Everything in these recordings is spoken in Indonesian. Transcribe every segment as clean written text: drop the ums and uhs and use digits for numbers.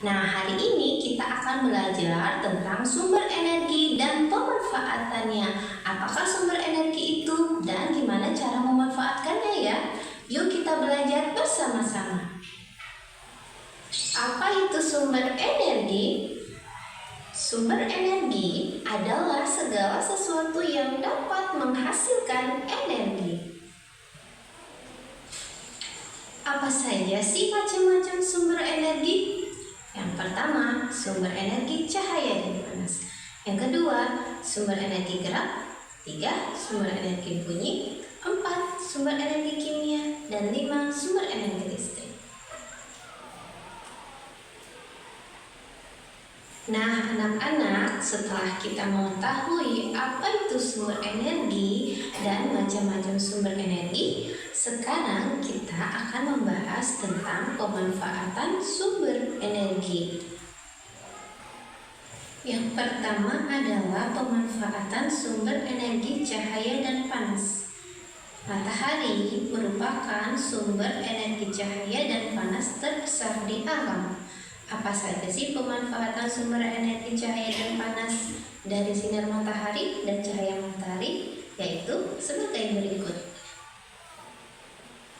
Nah, hari ini kita akan belajar tentang sumber energi dan pemanfaatannya. Apakah sumber energi itu dan gimana cara memanfaatkannya ya? Yuk kita belajar bersama-sama. Apa itu sumber energi? Sumber energi adalah segala sesuatu yang dapat menghasilkan energi. Apa saja sih macam-macam sumber energi? Yang pertama, sumber energi cahaya dan panas. Yang kedua, sumber energi gerak. 3, sumber energi bunyi. 4, sumber energi kimia. Dan 5, sumber energi listrik. Nah, anak-anak, setelah kita mengetahui apa itu sumber energi dan macam-macam sumber energi, sekarang kita akan membahas tentang pemanfaatan sumber energi. Yang pertama adalah pemanfaatan sumber energi cahaya dan panas. Matahari merupakan sumber energi cahaya dan panas terbesar di alam. Apa saja sih pemanfaatan sumber energi cahaya dan panas dari sinar matahari dan cahaya matahari? Yaitu sebagai berikut.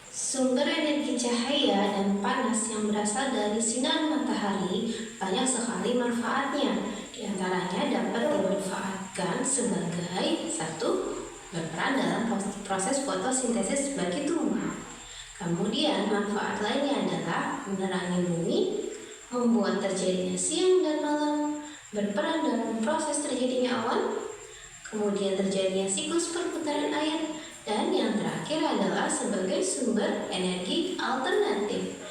Sumber energi cahaya dan panas yang berasal dari sinar matahari banyak sekali manfaatnya. Di antaranya dapat dimanfaatkan sebagai 1. Berperan dalam proses fotosintesis bagi tumbuhan. Kemudian manfaat lainnya adalah menerangi bumi, membuat terjadinya siang dan malam, berperan dalam proses terjadinya awan, kemudian terjadinya siklus perputaran air, dan yang terakhir adalah sebagai sumber energi alternatif.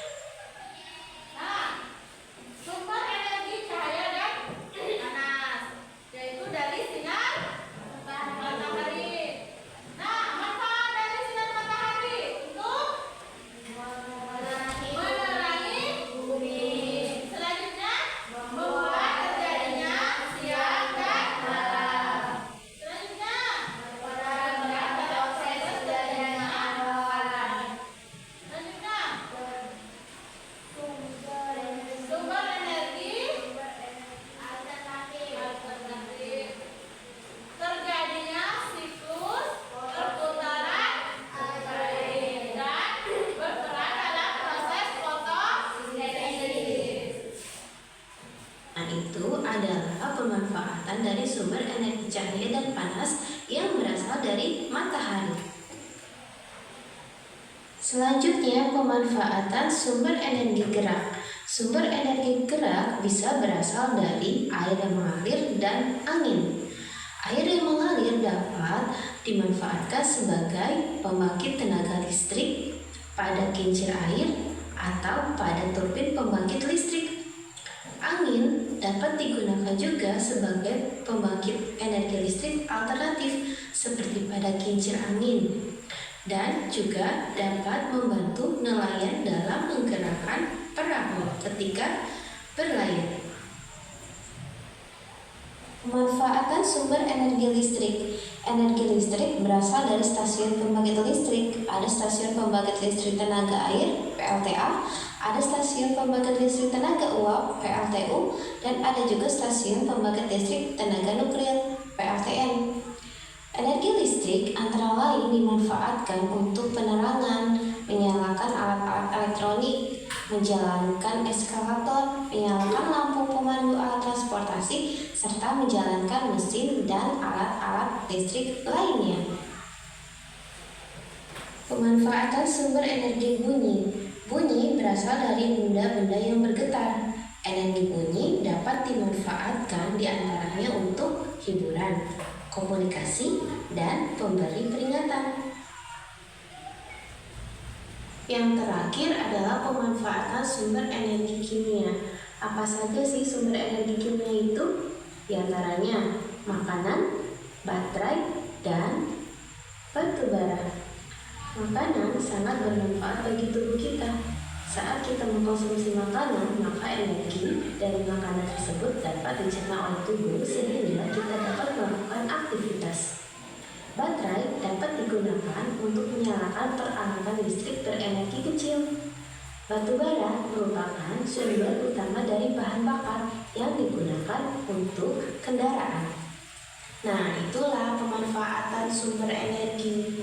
Sumber energi cahaya dan panas, yaitu dari sinar matahari. Manfaat dari sinar matahari untuk menerangi bumi. Selanjutnya, membuat terjadinya siang dan malam. Selanjutnya, meredam proses terjadinya awan. Selanjutnya, sumber energi alternatif. Terjadinya siklus perputaran air dan berperan dalam proses fotosintesis. Nah, itu adalah pemanfaatan dari sumber energi cahaya dan panas yang berasal dari matahari. Selanjutnya, pemanfaatan sumber energi gerak. Sumber energi gerak bisa berasal dari air yang mengalir dan angin. Air yang mengalir dapat dimanfaatkan sebagai pembangkit tenaga listrik pada kincir air atau pada turbin pembangkit listrik. Angin dapat digunakan juga sebagai pembangkit energi listrik alternatif seperti pada kincir angin, dan juga dapat membantu nelayan dalam menggerakkan perahu ketika berlayar. Pemanfaatan sumber energi listrik. Energi listrik berasal dari stasiun pembangkit listrik. Ada stasiun pembangkit listrik tenaga air (PLTA), ada stasiun pembangkit listrik tenaga uap (PLTU), dan ada juga stasiun pembangkit listrik tenaga nuklir (PLTN). Energi listrik antara lain dimanfaatkan untuk penerangan, menyalakan alat-alat elektronik, menjalankan eskalator, menyalakan lampu pemandu alat transportasi, serta menjalankan mesin dan alat-alat listrik lainnya. Pemanfaatan sumber energi bunyi. Bunyi berasal dari benda-benda yang bergetar. Energi bunyi dapat dimanfaatkan diantaranya untuk hiburan, komunikasi, dan pemberi peringatan. Yang terakhir adalah pemanfaatan sumber energi kimia. Apa saja sih sumber energi kimia itu? Di antaranya makanan, baterai, dan batu bara. Makanan sangat bermanfaat bagi tubuh kita. Saat kita mengkonsumsi makanan, maka energi dari makanan tersebut dapat dicerna oleh tubuh sehingga kita dapat melakukan aktivitas. Baterai dapat digunakan untuk menyalakan peralatan listrik berenergi kecil. Batu bara merupakan sumber utama dari bahan bakar yang digunakan untuk kendaraan. Nah, itulah pemanfaatan sumber energi.